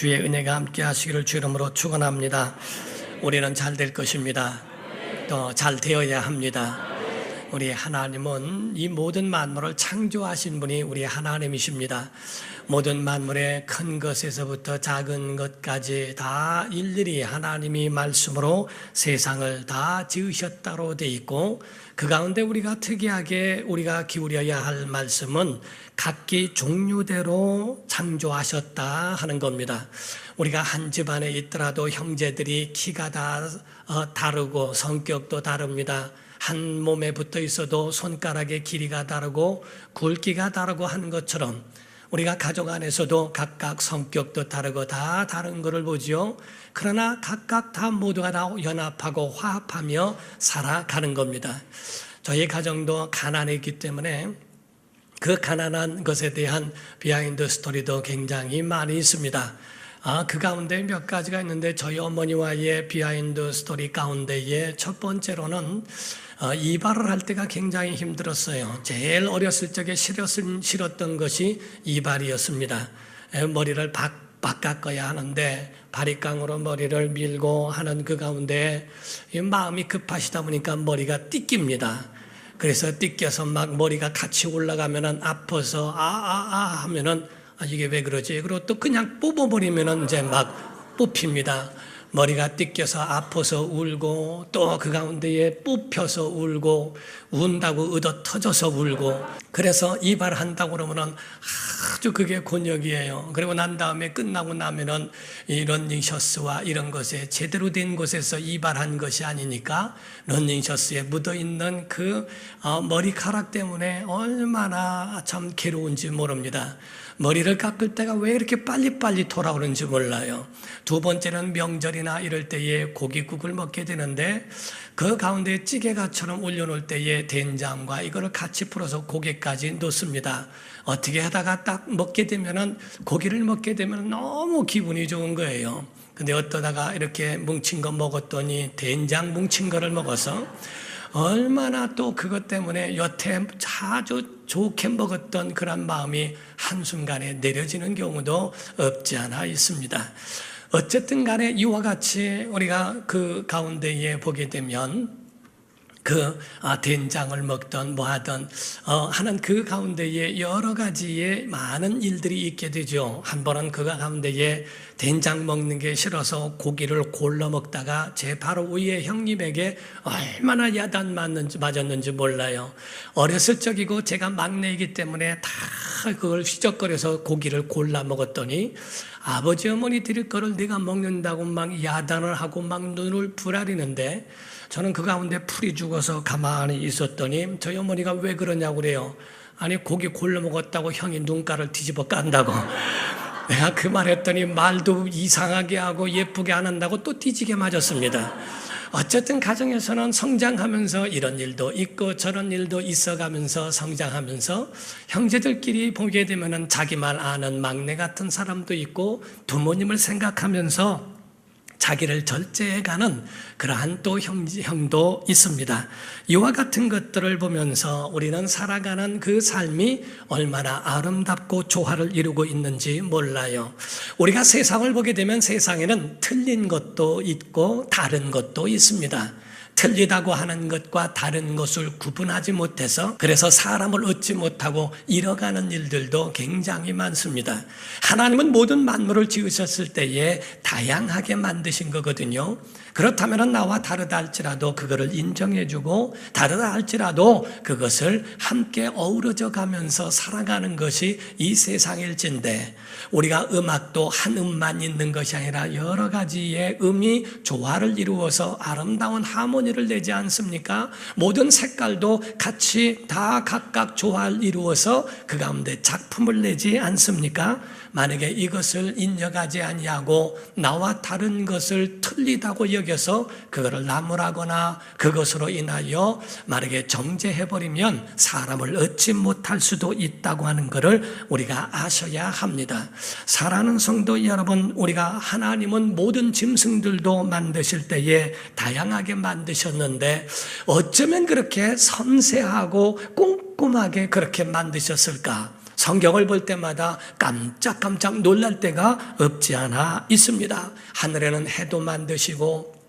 주의 은혜가 함께 하시기를 주 이름으로 축원합니다. 우리는 잘 될 것입니다. 또 잘 되어야 합니다. 우리 하나님은 이 모든 만물을 창조하신 분이 우리 하나님이십니다. 모든 만물의 큰 것에서부터 작은 것까지 다 일일이 하나님이 말씀으로 세상을 다 지으셨다로 돼 있고, 그 가운데 우리가 특이하게 우리가 기울여야 할 말씀은 각기 종류대로 창조하셨다 하는 겁니다. 우리가 한 집안에 있더라도 형제들이 키가 다 다르고 성격도 다릅니다. 한 몸에 붙어 있어도 손가락의 길이가 다르고 굵기가 다르고 하는 것처럼 우리가 가족 안에서도 각각 성격도 다르고 다 다른 것을 보죠. 그러나 각각 다 모두가 다 연합하고 화합하며 살아가는 겁니다. 저희 가정도 가난했기 때문에 그 가난한 것에 대한 비하인드 스토리도 굉장히 많이 있습니다. 그 가운데 몇 가지가 있는데, 저희 어머니와의 비하인드 스토리 가운데에 첫 번째로는 이발을 할 때가 굉장히 힘들었어요. 제일 어렸을 적에 싫었던 것이 이발이었습니다. 머리를 바꿔야 하는데 바리깡으로 머리를 밀고 하는 그 가운데 마음이 급하시다 보니까 머리가 띠깁니다. 그래서 띠껴서 막 머리가 같이 올라가면은 아파서 하면은 이게 왜 그러지? 그리고 또 그냥 뽑아버리면은 이제 막 뽑힙니다. 머리가 띠껴서 아파서 울고, 또 그 가운데에 뽑혀서 울고, 운다고 얻어 터져서 울고. 그래서 이발한다고 그러면은 아주 그게 곤욕이에요. 그리고 난 다음에 끝나고 나면은 이 런닝셔츠와 이런 것에 제대로 된 곳에서 이발한 것이 아니니까 런닝셔츠에 묻어있는 그 머리카락 때문에 얼마나 참 괴로운지 모릅니다. 머리를 깎을 때가 왜 이렇게 빨리빨리 돌아오는지 몰라요. 두 번째는 명절이나 이럴 때에 고깃국을 먹게 되는데, 그 가운데 찌개가처럼 올려놓을 때에 된장과 이거를 같이 풀어서 고기까지 넣습니다. 어떻게 하다가 딱 먹게 되면은, 고기를 먹게 되면 너무 기분이 좋은 거예요. 근데 어떠다가 이렇게 뭉친 거 먹었더니 된장 뭉친 거를 먹어서 얼마나 또 그것 때문에 여태 아주 좋게 먹었던 그런 마음이 한순간에 내려지는 경우도 없지 않아 있습니다. 어쨌든 간에 이와 같이 우리가 그 가운데에 보게 되면 된장을 먹던 뭐 하던 하는 그 가운데에 여러 가지의 많은 일들이 있게 되죠. 한 번은 그 가운데에 된장 먹는 게 싫어서 고기를 골라 먹다가 제 바로 위에 형님에게 얼마나 야단 맞았는지 몰라요. 어렸을 적이고 제가 막내이기 때문에 다 그걸 휘적거려서 고기를 골라 먹었더니 아버지 어머니 드릴 거를 내가 먹는다고 막 야단을 하고 막 눈을 부라리는데, 저는 그 가운데 풀이 죽어서 가만히 있었더니 저희 어머니가 왜 그러냐고 그래요. 아니 고기 골라 먹었다고 형이 눈가를 뒤집어 깐다고. 내가 그 말 했더니 말도 이상하게 하고 예쁘게 안 한다고 또 뒤지게 맞았습니다. 어쨌든 가정에서는 성장하면서 이런 일도 있고 저런 일도 있어가면서 성장하면서 형제들끼리 보게 되면은 자기 말 아는 막내 같은 사람도 있고, 부모님을 생각하면서 자기를 절제해가는 그러한 또 형도 있습니다. 이와 같은 것들을 보면서 우리는 살아가는 그 삶이 얼마나 아름답고 조화를 이루고 있는지 몰라요. 우리가 세상을 보게 되면 세상에는 틀린 것도 있고 다른 것도 있습니다. 틀리다고 하는 것과 다른 것을 구분하지 못해서 그래서 사람을 얻지 못하고 잃어가는 일들도 굉장히 많습니다. 하나님은 모든 만물을 지으셨을 때에 다양하게 만드신 거거든요. 그렇다면 나와 다르다 할지라도 그거를 인정해주고, 다르다 할지라도 그것을 함께 어우러져 가면서 살아가는 것이 이 세상일진데, 우리가 음악도 한 음만 있는 것이 아니라 여러 가지의 음이 조화를 이루어서 아름다운 하모니를 내지 않습니까? 모든 색깔도 같이 다 각각 조화를 이루어서 그 가운데 작품을 내지 않습니까? 만약에 이것을 인정하지 아니하고 나와 다른 것을 틀리다고 여겨서 그거를 나무라거나 그것으로 인하여 만약에 정죄해버리면 사람을 얻지 못할 수도 있다고 하는 것을 우리가 아셔야 합니다. 사랑하는 성도 여러분, 우리가 하나님은 모든 짐승들도 만드실 때에 다양하게 만드셨는데 어쩌면 그렇게 섬세하고 꼼꼼하게 그렇게 만드셨을까? 성경을 볼 때마다 깜짝깜짝 놀랄 때가 없지 않아 있습니다. 하늘에는 해도 만드시고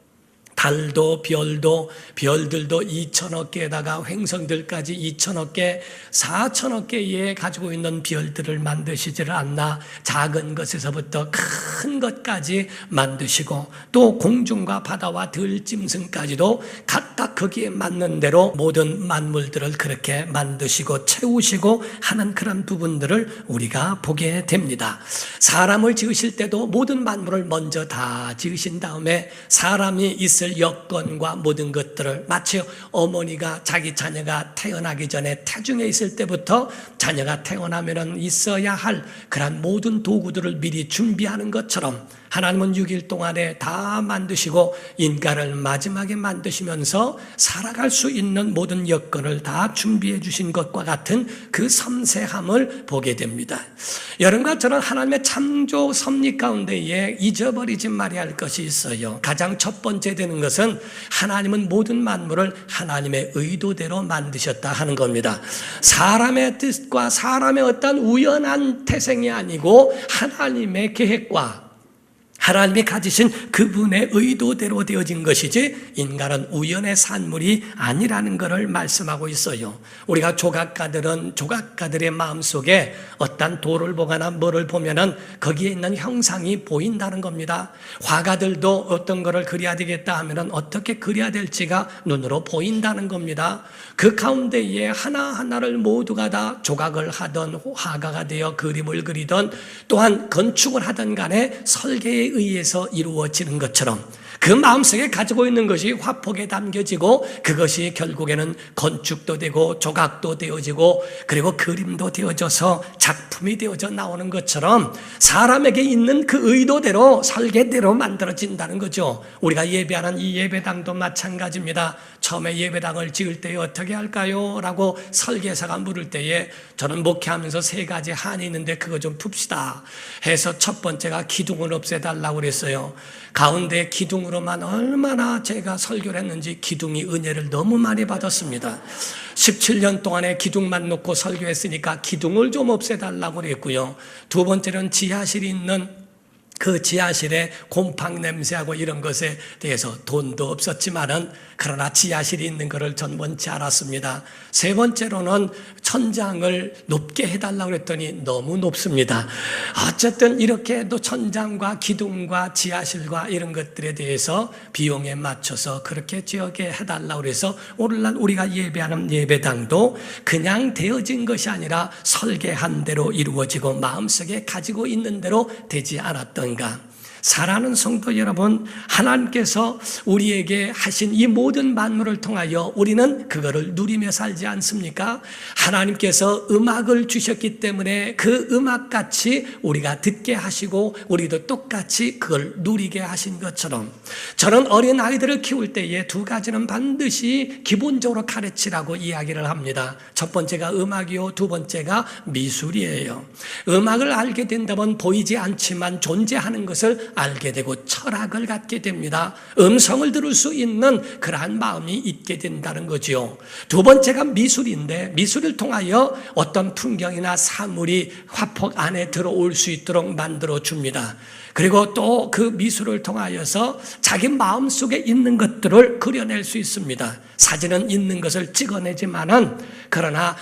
달도 별들도 2천억 개에다가 횡성들까지 2천억 개, 4천억 개에 가지고 있는 별들을 만드시지를 않나. 작은 것에서부터 큰 것까지 만드시고 또 공중과 바다와 들짐승까지도 각각 거기에 맞는 대로 모든 만물들을 그렇게 만드시고 채우시고 하는 그런 부분들을 우리가 보게 됩니다. 사람을 지으실 때도 모든 만물을 먼저 다 지으신 다음에 사람이 있을 여건과 모든 것들을 마치 어머니가 자기 자녀가 태어나기 전에 태중에 있을 때부터 자녀가 태어나면 있어야 할 그런 모든 도구들을 미리 준비하는 것처럼 하나님은 6일 동안에 다 만드시고 인간을 마지막에 만드시면서 살아갈 수 있는 모든 여건을 다 준비해 주신 것과 같은 그 섬세함을 보게 됩니다. 여러분과 저는 하나님의 창조 섭리 가운데에 잊어버리지 말아야 할 것이 있어요. 가장 첫 번째 되는 것은 하나님은 모든 만물을 하나님의 의도대로 만드셨다 하는 겁니다. 사람의 뜻과 사람의 어떤 우연한 태생이 아니고 하나님의 계획과 하나님이 가지신 그분의 의도대로 되어진 것이지 인간은 우연의 산물이 아니라는 것을 말씀하고 있어요. 우리가 조각가들의 마음속에 어떤 돌을 보거나 뭐를 보면은 거기에 있는 형상이 보인다는 겁니다. 화가들도 어떤 거를 그려야 되겠다 하면은 어떻게 그려야 될지가 눈으로 보인다는 겁니다. 그 가운데에 하나하나를 모두가 다 조각을 하던 화가가 되어 그림을 그리던 또한 건축을 하던 간에 설계에 의해서 이루어지는 것처럼 그 마음속에 가지고 있는 것이 화폭에 담겨지고 그것이 결국에는 건축도 되고 조각도 되어지고 그리고 그림도 되어져서 작품이 되어져 나오는 것처럼 사람에게 있는 그 의도대로 설계대로 만들어진다는 거죠. 우리가 예배하는 이 예배당도 마찬가지입니다. 처음에 예배당을 지을 때에 어떻게 할까요? 라고 설계사가 물을 때에 저는 목회하면서 3가지 한이 있는데 그거 좀 풉시다 해서 첫 번째가 기둥을 없애달라고 그랬어요. 가운데 기둥으로만 얼마나 제가 설교를 했는지 기둥이 은혜를 너무 많이 받았습니다. 17년 동안에 기둥만 놓고 설교했으니까 기둥을 좀 없애달라고 그랬고요. 두 번째는 지하실이 있는 그 지하실에 곰팡 냄새하고 이런 것에 대해서 돈도 없었지만은 그러나 지하실이 있는 것을 전 원치 않았습니다. 세 번째로는 천장을 높게 해달라고 그랬더니 너무 높습니다. 어쨌든 이렇게 해도 천장과 기둥과 지하실과 이런 것들에 대해서 비용에 맞춰서 그렇게 지어게 해달라고 해서 오늘날 우리가 예배하는 예배당도 그냥 되어진 것이 아니라 설계한 대로 이루어지고 마음속에 가지고 있는 대로 되지 않았던가. 사랑하는 성도 여러분, 하나님께서 우리에게 하신 이 모든 만물을 통하여 우리는 그거를 누리며 살지 않습니까? 하나님께서 음악을 주셨기 때문에 그 음악같이 우리가 듣게 하시고 우리도 똑같이 그걸 누리게 하신 것처럼 저는 어린 아이들을 키울 때에 2가지는 반드시 기본적으로 가르치라고 이야기를 합니다. 첫 번째가 음악이요, 두 번째가 미술이에요. 음악을 알게 된다면 보이지 않지만 존재하는 것을 알게 되고 철학을 갖게 됩니다. 음성을 들을 수 있는 그러한 마음이 있게 된다는 거죠. 두 번째가 미술인데 미술을 통하여 어떤 풍경이나 사물이 화폭 안에 들어올 수 있도록 만들어 줍니다. 그리고 또 그 미술을 통하여서 자기 마음속에 있는 것들을 그려낼 수 있습니다. 사진은 있는 것을 찍어내지만은 그러나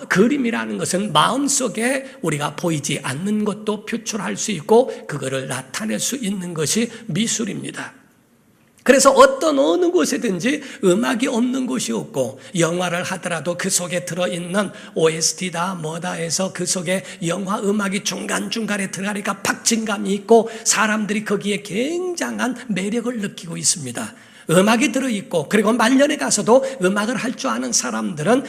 그림이라는 것은 마음속에 우리가 보이지 않는 것도 표출할 수 있고 그거를 나타낼 수 있는 것이 미술입니다. 그래서 어느 곳에든지 음악이 없는 곳이 없고 영화를 하더라도 그 속에 들어있는 OST다 뭐다 해서 그 속에 영화 음악이 중간중간에 들어가니까 박진감이 있고 사람들이 거기에 굉장한 매력을 느끼고 있습니다. 음악이 들어있고 그리고 말년에 가서도 음악을 할 줄 아는 사람들은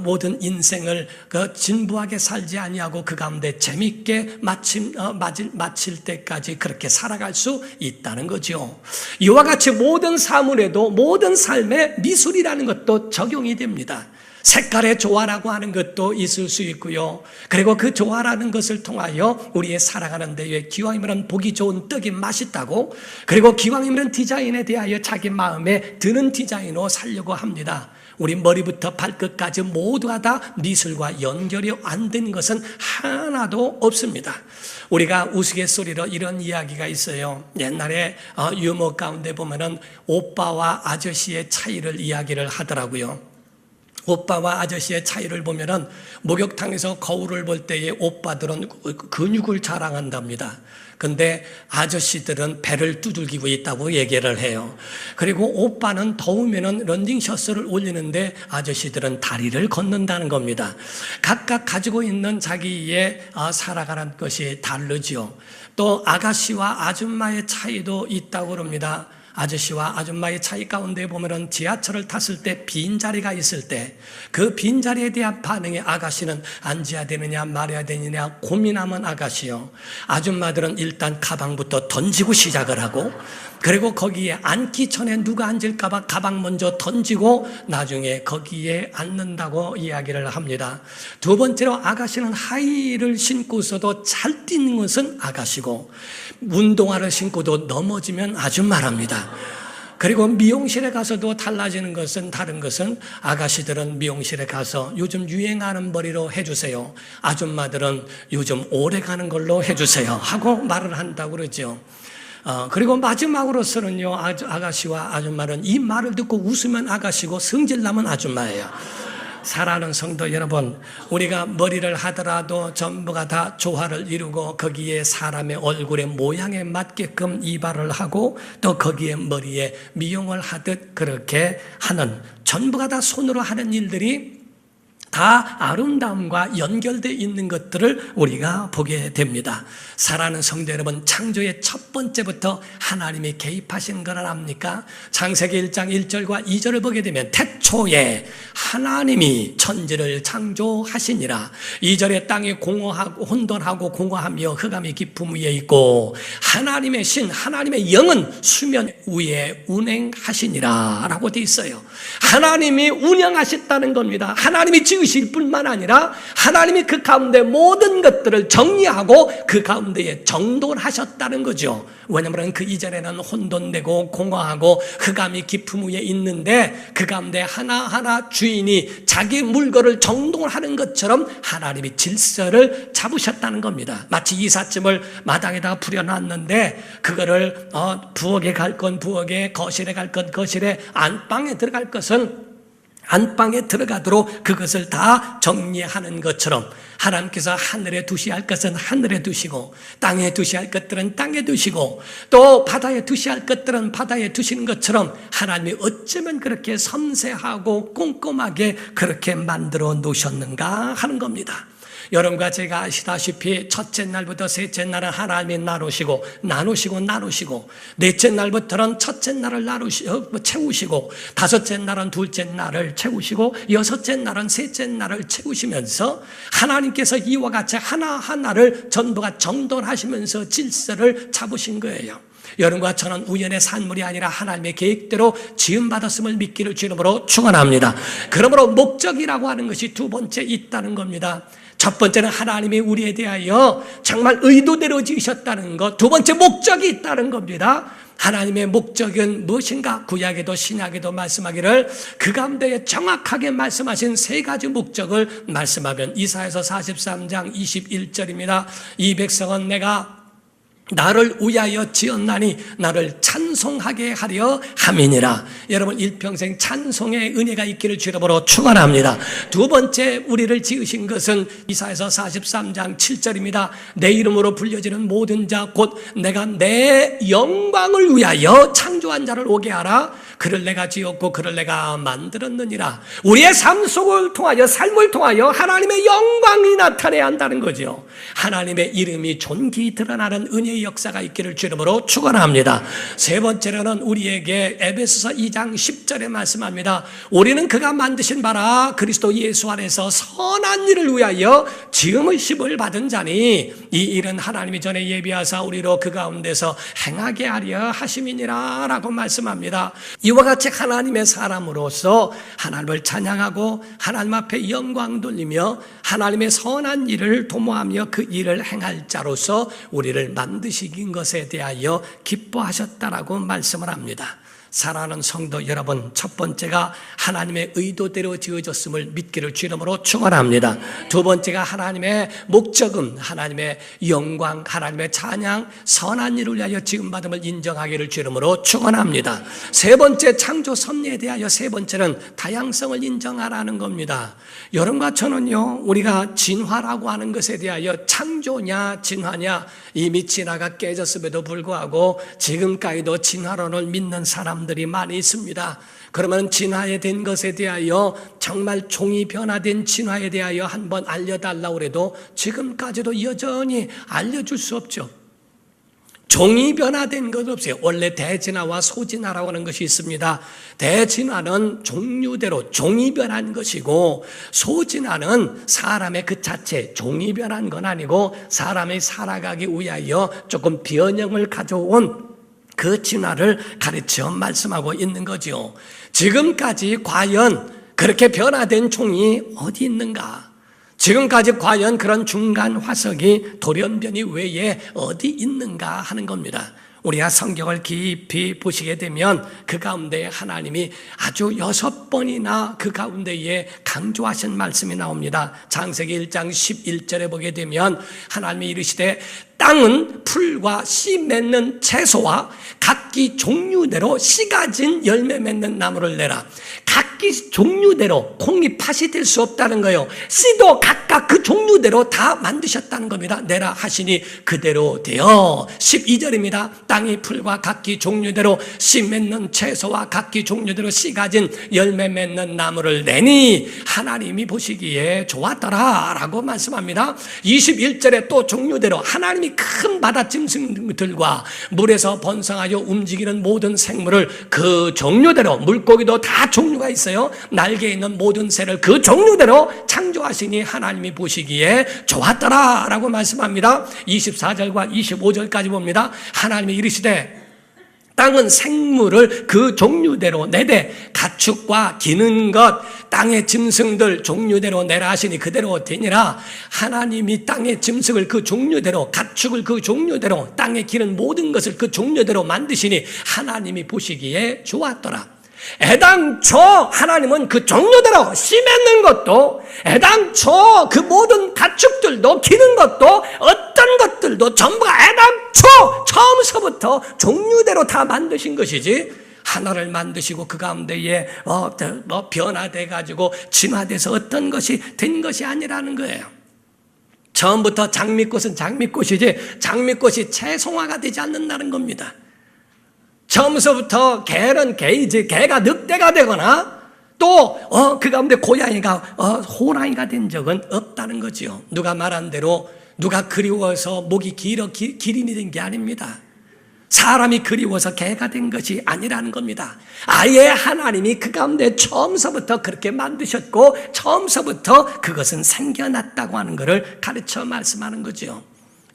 모든 인생을 진부하게 살지 아니하고 그 가운데 재미있게 마칠 때까지 그렇게 살아갈 수 있다는 거죠. 이와 같이 모든 사물에도 모든 삶에 미술이라는 것도 적용이 됩니다. 색깔의 조화라고 하는 것도 있을 수 있고요. 그리고 그 조화라는 것을 통하여 우리의 살아가는 데에 기왕이면 보기 좋은 떡이 맛있다고 그리고 기왕이면 디자인에 대하여 자기 마음에 드는 디자인으로 살려고 합니다. 우리 머리부터 발끝까지 모두가 다 미술과 연결이 안 된 것은 하나도 없습니다. 우리가 우스갯소리로 이런 이야기가 있어요. 옛날에 유머 가운데 보면은 오빠와 아저씨의 차이를 이야기를 하더라고요. 오빠와 아저씨의 차이를 보면은 목욕탕에서 거울을 볼 때에 오빠들은 근육을 자랑한답니다. 근데 아저씨들은 배를 두들기고 있다고 얘기를 해요. 그리고 오빠는 더우면은 런닝셔츠를 올리는데 아저씨들은 다리를 걷는다는 겁니다. 각각 가지고 있는 자기의 살아가는 것이 다르죠. 또 아가씨와 아줌마의 차이도 있다고 그럽니다. 아저씨와 아줌마의 차이 가운데 보면은 지하철을 탔을 때 빈자리가 있을 때 그 빈자리에 대한 반응에 아가씨는 앉아야 되느냐 말아야 되느냐 고민하면 아가씨요. 아줌마들은 일단 가방부터 던지고 시작을 하고 그리고 거기에 앉기 전에 누가 앉을까 봐 가방 먼저 던지고 나중에 거기에 앉는다고 이야기를 합니다. 두 번째로 아가씨는 하이힐을 신고서도 잘 뛰는 것은 아가씨고 운동화를 신고도 넘어지면 아줌마랍니다. 그리고 미용실에 가서도 달라지는 것은 다른 것은 아가씨들은 미용실에 가서 요즘 유행하는 머리로 해주세요. 아줌마들은 요즘 오래가는 걸로 해주세요 하고 말을 한다고 그러죠. 그리고 마지막으로서는요, 아가씨와 아줌마는 이 말을 듣고 웃으면 아가씨고 성질나면 아줌마예요. 사랑하는 성도 여러분, 우리가 머리를 하더라도 전부가 다 조화를 이루고 거기에 사람의 얼굴의 모양에 맞게끔 이발을 하고 또 거기에 머리에 미용을 하듯 그렇게 하는 전부가 다 손으로 하는 일들이 다 아름다움과 연결되어 있는 것들을 우리가 보게 됩니다. 사랑하는 성도 여러분, 창조의 첫 번째부터 하나님이 개입하신 걸 압니까? 창세기 1장 1절과 2절을 보게 되면 태초에 하나님이 천지를 창조하시니라. 2절에 땅이 공허하고 혼돈하고 공허하며 흑암이 깊음 위에 있고 하나님의 신, 하나님의 영은 수면 위에 운행하시니라 라고 되어 있어요. 하나님이 운영하셨다는 겁니다. 하나님이 지으실 뿐만 아니라 하나님이 그 가운데 모든 것들을 정리하고 그 가운데에 정돈하셨다는 거죠. 왜냐하면 그 이전에는 혼돈되고 공허하고 흑암이 깊음 위에 있는데 그 가운데 하나하나 주인이 자기 물건을 정돈하는 것처럼 하나님이 질서를 잡으셨다는 겁니다. 마치 이삿짐을 마당에다가 부려놨는데 그거를 부엌에 갈 건 부엌에, 거실에 갈 건 거실에, 안방에 들어갈 것은 안방에 들어가도록 그것을 다 정리하는 것처럼 하나님께서 하늘에 두셔야 할 것은 하늘에 두시고 땅에 두셔야 할 것들은 땅에 두시고 또 바다에 두셔야 할 것들은 바다에 두시는 것처럼 하나님이 어쩌면 그렇게 섬세하고 꼼꼼하게 그렇게 만들어 놓으셨는가 하는 겁니다. 여러분과 제가 아시다시피 첫째 날부터 셋째 날은 하나님이 나누시고 넷째 날부터는 첫째 날을 채우시고 다섯째 날은 둘째 날을 채우시고 여섯째 날은 셋째 날을 채우시면서 하나님께서 이와 같이 하나하나를 전부가 정돈하시면서 질서를 잡으신 거예요. 여러분과 저는 우연의 산물이 아니라 하나님의 계획대로 지음받았음을 믿기를 주님으로 축원합니다. 그러므로 목적이라고 하는 것이 두 번째 있다는 겁니다. 첫 번째는 하나님이 우리에 대하여 정말 의도대로 지으셨다는 것, 두 번째 목적이 있다는 겁니다. 하나님의 목적은 무엇인가? 구약에도 신약에도 말씀하기를 그 가운데 정확하게 말씀하신 세 가지 목적을 말씀하면 이사야서 43장 21절입니다. 이 백성은 내가 나를 위하여 지었나니 나를 찬송하게 하려 함이니라. 여러분 일평생 찬송의 은혜가 있기를 주님으로 축원합니다. 두 번째 우리를 지으신 것은 이사야서 43장 7절입니다. 내 이름으로 불려지는 모든 자 곧 내가 내 영광을 위하여 창조한 자를 오게 하라. 그를 내가 지었고 그를 내가 만들었느니라. 우리의 삶을 통하여 하나님의 영광이 나타내야 한다는 거죠. 하나님의 이름이 존귀 드러나는 은혜의 역사가 있기를 주님으로 축원합니다. 세 번째로는 우리에게 에베소서 2장 10절에 말씀합니다. 우리는 그가 만드신 바라 그리스도 예수 안에서 선한 일을 위하여 지음의심을 받은 자니 이 일은 하나님이 전에 예비하사 우리로 그 가운데서 행하게 하려 하심이니라 라고 말씀합니다. 이와 같이 하나님의 사람으로서 하나님을 찬양하고 하나님 앞에 영광 돌리며 하나님의 선한 일을 도모하며 그 일을 행할 자로서 우리를 만드신 것에 대하여 기뻐하셨다라고 말씀을 합니다. 사랑하는 성도 여러분, 첫 번째가 하나님의 의도대로 지어졌음을 믿기를 주 이름으로 축원합니다. 두 번째가 하나님의 목적음, 하나님의 영광, 하나님의 찬양, 선한 일을 위하여 지음받음을 인정하기를 주 이름으로 축원합니다. 세 번째, 창조 섭리에 대하여 세 번째는 다양성을 인정하라는 겁니다. 여러분과 저는요, 우리가 진화라고 하는 것에 대하여 창조냐 진화냐 이미 진화가 깨졌음에도 불구하고 지금까지도 진화론을 믿는 사람들이 많이 있습니다. 그러면 진화에 된 것에 대하여 정말 종이 변화된 진화에 대하여 한번 알려달라고 해도 지금까지도 여전히 알려줄 수 없죠. 종이 변화된 것 없어요. 원래 대진화와 소진화라고 하는 것이 있습니다. 대진화는 종류대로 종이 변한 것이고, 소진화는 사람의 그 자체 종이 변한 건 아니고 사람이 살아가기 위하여 조금 변형을 가져온 그 진화를 가르쳐 말씀하고 있는 거죠. 지금까지 과연 그렇게 변화된 종이 어디 있는가? 지금까지 과연 그런 중간 화석이 돌연변이 외에 어디 있는가 하는 겁니다. 우리가 성경을 깊이 보시게 되면 그 가운데 하나님이 아주 6번이나 그 가운데에 강조하신 말씀이 나옵니다. 창세기 1장 11절에 보게 되면 하나님이 이르시되 땅은 풀과 씨 맺는 채소와 각기 종류대로 씨 가진 열매 맺는 나무를 내라. 각기 종류대로, 콩이 팥이 될 수 없다는 거예요. 씨도 각각 그 종류대로 다 만드셨다는 겁니다. 내라 하시니 그대로 되어. 12절입니다. 땅이 풀과 각기 종류대로 씨 맺는 채소와 각기 종류대로 씨 가진 열매 맺는 나무를 내니 하나님이 보시기에 좋았더라 라고 말씀합니다. 21절에 또 종류대로 하나님이 큰 바다 짐승들과 물에서 번성하여 움직이는 모든 생물을 그 종류대로, 물고기도 다 종류가 있어요. 날개 있는 모든 새를 그 종류대로 창조하시니 하나님이 보시기에 좋았더라 라고 말씀합니다. 24절과 25절까지 봅니다. 하나님이 이르시되 땅은 생물을 그 종류대로 내되 가축과 기는 것 땅의 짐승들 종류대로 내라 하시니 그대로 되니라. 하나님이 땅의 짐승을 그 종류대로, 가축을 그 종류대로, 땅에 기는 모든 것을 그 종류대로 만드시니 하나님이 보시기에 좋았더라. 애당초 하나님은 그 종류대로 씨 맺는 것도, 애당초 그 모든 가축들도 기는 것도, 어떤 것들도 전부가 애당초 처음서부터 종류대로 다 만드신 것이지, 하나를 만드시고 그 가운데에 변화돼 가지고 진화돼서 어떤 것이 된 것이 아니라는 거예요. 처음부터 장미꽃은 장미꽃이지 장미꽃이 채송화가 되지 않는다는 겁니다. 처음서부터 개는 개이지 개가 늑대가 되거나 또 그 가운데 고양이가 호랑이가 된 적은 없다는 거죠. 누가 말한 대로 누가 그리워서 목이 길어 기린이 된 게 아닙니다. 사람이 그리워서 개가 된 것이 아니라는 겁니다. 아예 하나님이 그 가운데 처음서부터 그렇게 만드셨고 처음서부터 그것은 생겨났다고 하는 것을 가르쳐 말씀하는 거죠.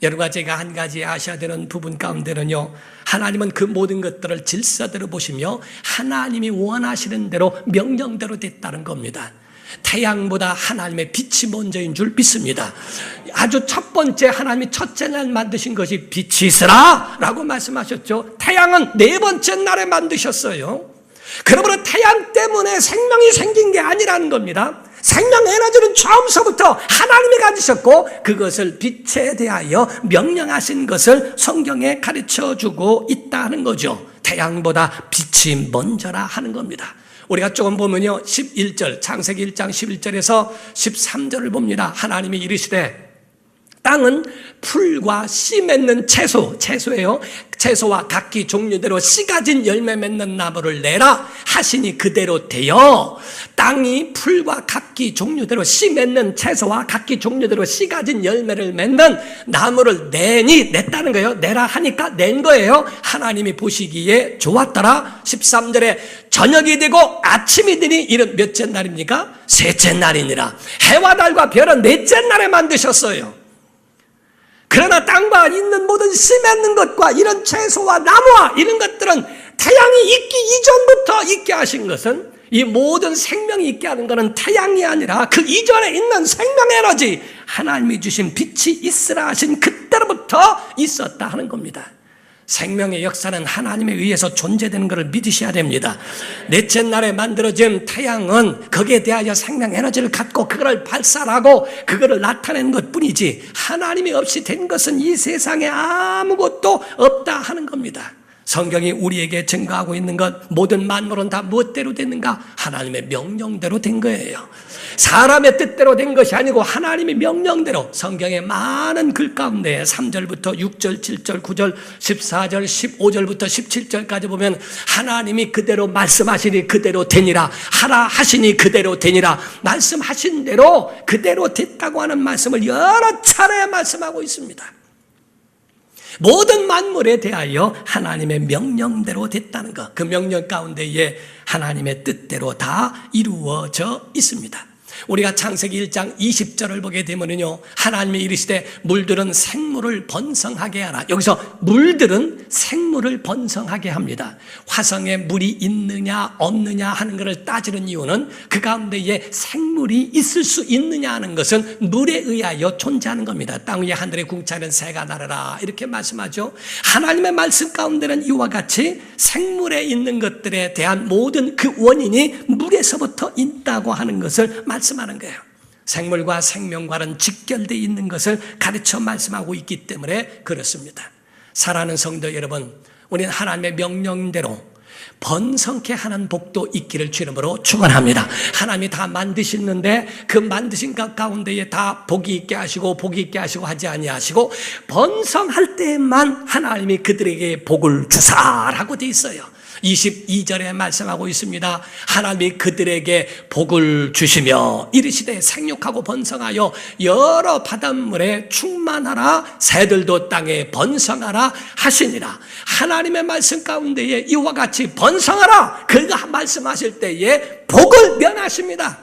여러분과 제가 한 가지 아셔야 되는 부분 가운데는요, 하나님은 그 모든 것들을 질서대로 보시며 하나님이 원하시는 대로 명령대로 됐다는 겁니다. 태양보다 하나님의 빛이 먼저인 줄 믿습니다. 아주 첫 번째 하나님이 첫째 날 만드신 것이 빛이 있으라 라고 말씀하셨죠. 태양은 네 번째 날에 만드셨어요. 그러므로 태양 때문에 생명이 생긴 게 아니라는 겁니다. 생명 에너지는 처음서부터 하나님이 가지셨고 그것을 빛에 대하여 명령하신 것을 성경에 가르쳐주고 있다는 거죠. 태양보다 빛이 먼저라 하는 겁니다. 우리가 조금 보면요, 11절, 창세기 1장 11절에서 13절을 봅니다. 하나님이 이르시되 땅은 풀과 씨 맺는 채소예요. 채소와 각기 종류대로 씨 가진 열매 맺는 나무를 내라 하시니 그대로 되어. 땅이 풀과 각기 종류대로 씨 맺는 채소와 각기 종류대로 씨 가진 열매를 맺는 나무를 냈다는 거예요. 내라 하니까 낸 거예요. 하나님이 보시기에 좋았더라. 13절에 저녁이 되고 아침이 되니 이는 몇째 날입니까? 셋째 날이니라. 해와 달과 별은 넷째 날에 만드셨어요. 그러나 땅과 있는 모든 씨 맺는 것과 이런 채소와 나무와 이런 것들은 태양이 있기 이전부터 있게 하신 것은, 이 모든 생명이 있게 하는 것은 태양이 아니라 그 이전에 있는 생명 에너지, 하나님이 주신 빛이 있으라 하신 그때로부터 있었다 하는 겁니다. 생명의 역사는 하나님에 의해서 존재되는 것을 믿으셔야 됩니다. 넷째 날에 만들어진 태양은 거기에 대하여 생명 에너지를 갖고 그거를 발산하고 그거를 나타내는 것뿐이지 하나님이 없이 된 것은 이 세상에 아무것도 없다 하는 겁니다. 성경이 우리에게 증거하고 있는 것, 모든 만물은 다 무엇대로 됐는가? 하나님의 명령대로 된 거예요. 사람의 뜻대로 된 것이 아니고 하나님의 명령대로. 성경의 많은 글 가운데 3절부터 6절, 7절, 9절, 14절, 15절부터 17절까지 보면 하나님이 그대로 말씀하시니 그대로 되니라, 하라 하시니 그대로 되니라, 말씀하신 대로 그대로 됐다고 하는 말씀을 여러 차례 말씀하고 있습니다. 모든 만물에 대하여 하나님의 명령대로 됐다는 것, 그 명령 가운데에 하나님의 뜻대로 다 이루어져 있습니다. 우리가 창세기 1장 20절을 보게 되면요, 하나님이 이르시되 물들은 생물을 번성하게 하라. 여기서 물들은 생물을 번성하게 합니다. 화성에 물이 있느냐 없느냐 하는 것을 따지는 이유는 그 가운데에 생물이 있을 수 있느냐 하는 것은 물에 의하여 존재하는 겁니다. 땅 위에 하늘에 궁창하는 새가 나르라 이렇게 말씀하죠. 하나님의 말씀 가운데는 이와 같이 생물에 있는 것들에 대한 모든 그 원인이 물에서부터 있다고 하는 것을 말씀하는 거예요. 생물과 생명과는 직결되어 있는 것을 가르쳐 말씀하고 있기 때문에 그렇습니다. 사랑하는 성도 여러분, 우리는 하나님의 명령대로 번성케 하는 복도 있기를 주 이름으로 축원합니다. 하나님이 다 만드시는데 그 만드신 것 가운데에 다 복이 있게 하시고 복이 있게 하시고 하지 아니하시고 번성할 때만 하나님이 그들에게 복을 주사라고 되어 있어요. 22절에 말씀하고 있습니다. 하나님이 그들에게 복을 주시며 이르시되 생육하고 번성하여 여러 바닷물에 충만하라, 새들도 땅에 번성하라 하시니라. 하나님의 말씀 가운데에 이와 같이 번성하라 그가 말씀하실 때에 복을 면하십니다.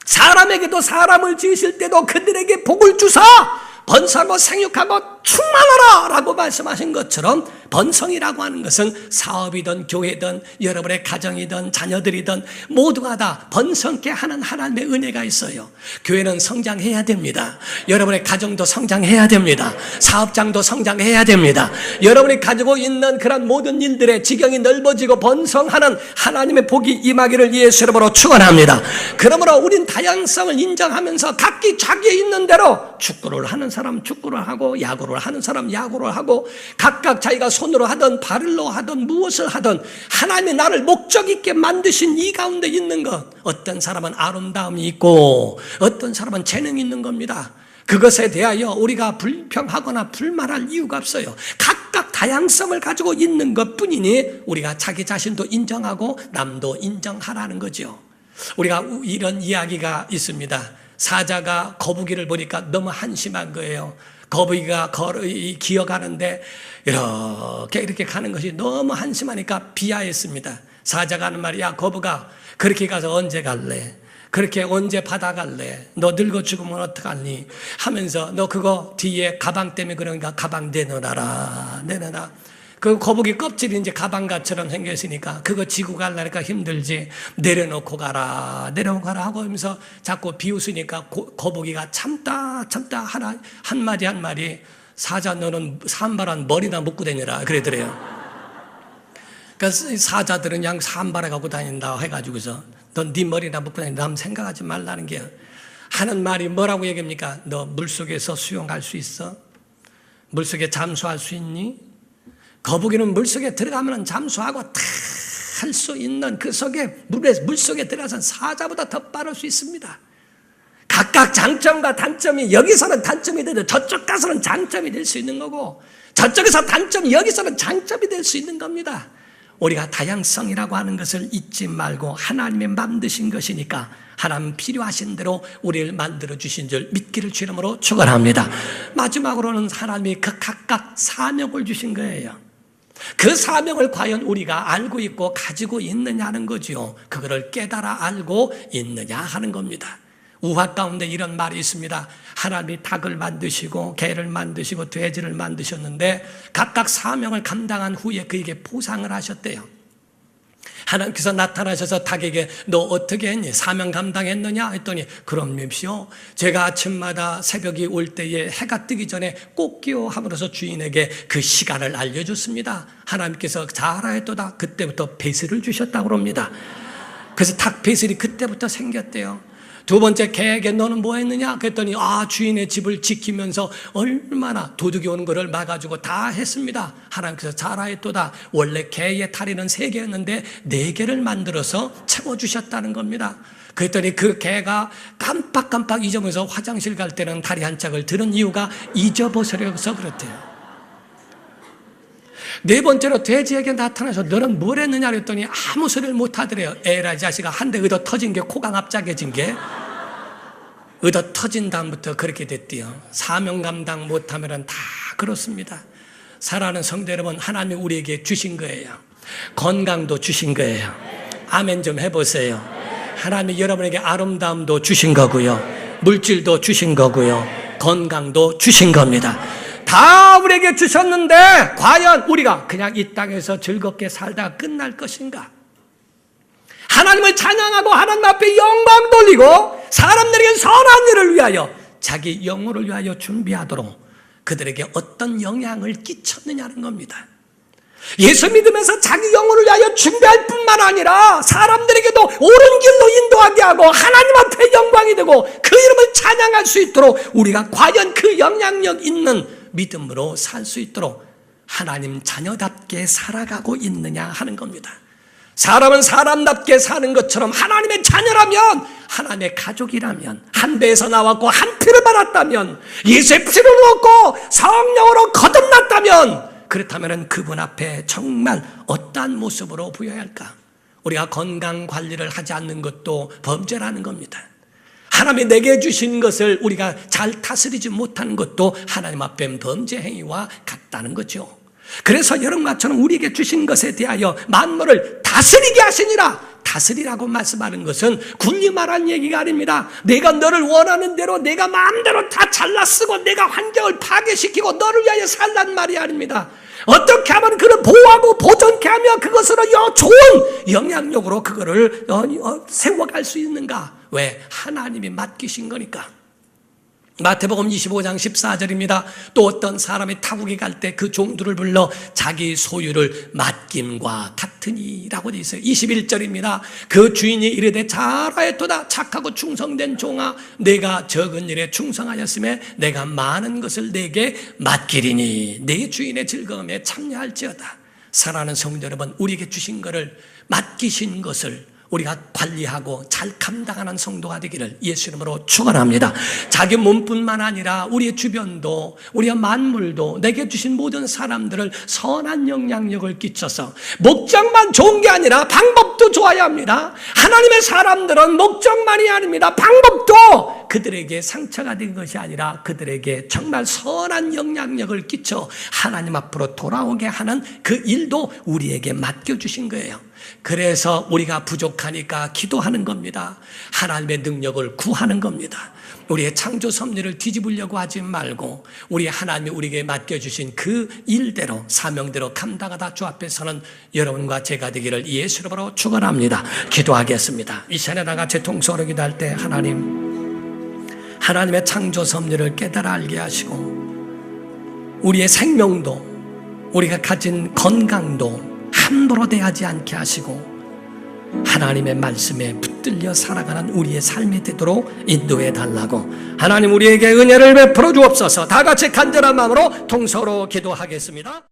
사람에게도 사람을 지으실 때도 그들에게 복을 주사 번성하고 생육하고 충만하라 라고 말씀하신 것처럼 번성이라고 하는 것은 사업이든 교회든 여러분의 가정이든 자녀들이든 모두가 다 번성케 하는 하나님의 은혜가 있어요. 교회는 성장해야 됩니다. 여러분의 가정도 성장해야 됩니다. 사업장도 성장해야 됩니다. 여러분이 가지고 있는 그런 모든 일들의 지경이 넓어지고 번성하는 하나님의 복이 임하기를 예수 이름으로 축원합니다. 그러므로 우린 다양성을 인정하면서 각기 자기에 있는 대로 축구를 하는 사람 축구를 하고 야구를 하는 사람 야구를 하고 각각 자기가 손으로 하든 발로 하든 무엇을 하든 하나님이 나를 목적 있게 만드신 이 가운데 있는 것, 어떤 사람은 아름다움이 있고 어떤 사람은 재능이 있는 겁니다. 그것에 대하여 우리가 불평하거나 불만할 이유가 없어요. 각각 다양성을 가지고 있는 것뿐이니 우리가 자기 자신도 인정하고 남도 인정하라는 거죠. 우리가 이런 이야기가 있습니다. 사자가 거북이를 보니까 너무 한심한 거예요. 거북이가 기어가는데 이렇게 가는 것이 너무 한심하니까 비하했습니다. 사자가 하는 말이, 야 거북아, 그렇게 가서 언제 갈래? 그렇게 언제 바다 갈래? 너 늙어 죽으면 어떡하니? 하면서 너 그거 뒤에 가방 때문에 그러니까 가방 내놔라. 그 거북이 껍질이 이제 가방같처럼 생겼으니까 그거 지고 가려니까 힘들지. 내려놓고 가라 하고 하면서 자꾸 비웃으니까 거북이가 참다 한마디 사자 너는 산발한 머리나 묶고 다니라 그러더래요. 그러니까 사자들은 그냥 산발해 갖고 다닌다 해가지고서 넌 네 머리나 묶고 다닌다 하면 생각하지 말라는 게 하는 말이 뭐라고 얘기합니까? 너 물속에서 수영할 수 있어? 물속에 잠수할 수 있니? 거북이는 물속에 들어가면 잠수하고 다 할 수 있는 그 속에 물속에 들어가서 사자보다 더 빠를 수 있습니다. 각각 장점과 단점이 여기서는 단점이 되고 저쪽 가서는 장점이 될 수 있는 거고 저쪽에서 단점이 여기서는 장점이 될 수 있는 겁니다. 우리가 다양성이라고 하는 것을 잊지 말고 하나님이 만드신 것이니까 하나님 필요하신 대로 우리를 만들어 주신 줄 믿기를 주 이름으로 축원합니다. 마지막으로는 하나님이 그 각각 사명을 주신 거예요. 그 사명을 과연 우리가 알고 있고 가지고 있느냐는 거죠. 그거를 깨달아 알고 있느냐 하는 겁니다. 우화 가운데 이런 말이 있습니다. 하나님이 닭을 만드시고 개를 만드시고 돼지를 만드셨는데 각각 사명을 감당한 후에 그에게 보상을 하셨대요. 하나님께서 나타나셔서 닭에게 너 어떻게 했니? 사명 감당했느냐? 했더니 그럼요. 제가 아침마다 새벽이 올 때에 해가 뜨기 전에 꽃기호 함으로써 주인에게 그 시간을 알려줬습니다. 하나님께서 잘하였도다. 그때부터 배슬을 주셨다고 합니다. 그래서 닭 배슬이 그때부터 생겼대요. 두 번째 개에게 너는 뭐 했느냐? 그랬더니 주인의 집을 지키면서 얼마나 도둑이 오는 것을 막아주고 다 했습니다. 하나님께서 잘하였도다. 원래 개의 다리는 3개였는데 4개를 만들어서 채워주셨다는 겁니다. 그랬더니 그 개가 깜빡깜빡 잊어버려서 화장실 갈 때는 다리 한 짝을 들은 이유가 잊어버려서 그렇대요. 네 번째로 돼지에게 나타나서 너는 뭘 했느냐 그랬더니 아무 소리를 못 하더래요. 에라 이 자식아, 한 대 얻어 터진 게 코가 납작해진 게 얻어 터진 다음부터 그렇게 됐대요. 사명 감당 못하면 다 그렇습니다. 사랑하는 성도 여러분, 하나님이 우리에게 주신 거예요. 건강도 주신 거예요. 아멘 좀 해보세요. 하나님이 여러분에게 아름다움도 주신 거고요, 물질도 주신 거고요, 건강도 주신 겁니다. 다 우리에게 주셨는데 과연 우리가 그냥 이 땅에서 즐겁게 살다가 끝날 것인가? 하나님을 찬양하고 하나님 앞에 영광 돌리고 사람들에게 선한 일을 위하여 자기 영혼을 위하여 준비하도록 그들에게 어떤 영향을 끼쳤느냐는 겁니다. 예수 믿으면서 자기 영혼을 위하여 준비할 뿐만 아니라 사람들에게도 옳은 길로 인도하게 하고 하나님 앞에 영광이 되고 그 이름을 찬양할 수 있도록 우리가 과연 그 영향력 있는 믿음으로 살 수 있도록 하나님 자녀답게 살아가고 있느냐 하는 겁니다. 사람은 사람답게 사는 것처럼 하나님의 자녀라면, 하나님의 가족이라면, 한 배에서 나왔고 한 피를 받았다면, 예수의 피를 얻고 성령으로 거듭났다면, 그렇다면 그분 앞에 정말 어떠한 모습으로 보여야 할까? 우리가 건강 관리를 하지 않는 것도 범죄라는 겁니다. 하나님이 내게 주신 것을 우리가 잘 다스리지 못하는 것도 하나님 앞에 범죄 행위와 같다는 거죠. 그래서 여러분과 저는 우리에게 주신 것에 대하여 만물을 다스리게 하시니라. 다스리라고 말씀하는 것은 군림하라는 얘기가 아닙니다. 내가 너를 원하는 대로 내가 마음대로 다 잘라 쓰고 내가 환경을 파괴시키고 너를 위하여 살란 말이 아닙니다. 어떻게 하면 그를 보호하고 보존케 하며 그것으로 좋은 영향력으로 그거를 세워갈 수 있는가? 왜? 하나님이 맡기신 거니까. 마태복음 25장 14절입니다. 또 어떤 사람이 타국에 갈 때 그 종들을 불러 자기 소유를 맡김과 같으니라고 되어 있어요. 21절입니다. 그 주인이 이르되 잘하였도다 착하고 충성된 종아, 내가 적은 일에 충성하였음에 내가 많은 것을 내게 맡기리니 내 주인의 즐거움에 참여할지어다. 사랑하는 성도 여러분, 우리에게 주신 것을 맡기신 것을 우리가 관리하고 잘 감당하는 성도가 되기를 예수 이름으로 축원합니다. 자기 몸뿐만 아니라 우리의 주변도, 우리의 만물도, 내게 주신 모든 사람들을 선한 영향력을 끼쳐서 목적만 좋은 게 아니라 방법도 좋아야 합니다. 하나님의 사람들은 목적만이 아닙니다. 방법도 그들에게 상처가 된 것이 아니라 그들에게 정말 선한 영향력을 끼쳐 하나님 앞으로 돌아오게 하는 그 일도 우리에게 맡겨주신 거예요. 그래서 우리가 부족하니까 기도하는 겁니다. 하나님의 능력을 구하는 겁니다. 우리의 창조 섭리를 뒤집으려고 하지 말고 우리 하나님이 우리에게 맡겨주신 그 일대로 사명대로 감당하다 주 앞에 서는 여러분과 제가 되기를 예수 이름으로 축원합니다. 기도하겠습니다. 이 시간에 다 같이 통성으로 기도할 때 하나님의 창조 섭리를 깨달아 알게 하시고 우리의 생명도 우리가 가진 건강도 함부로 대하지 않게 하시고 하나님의 말씀에 붙들려 살아가는 우리의 삶이 되도록 인도해 달라고 하나님 우리에게 은혜를 베풀어 주옵소서. 다 같이 간절한 마음으로 통서로 기도하겠습니다.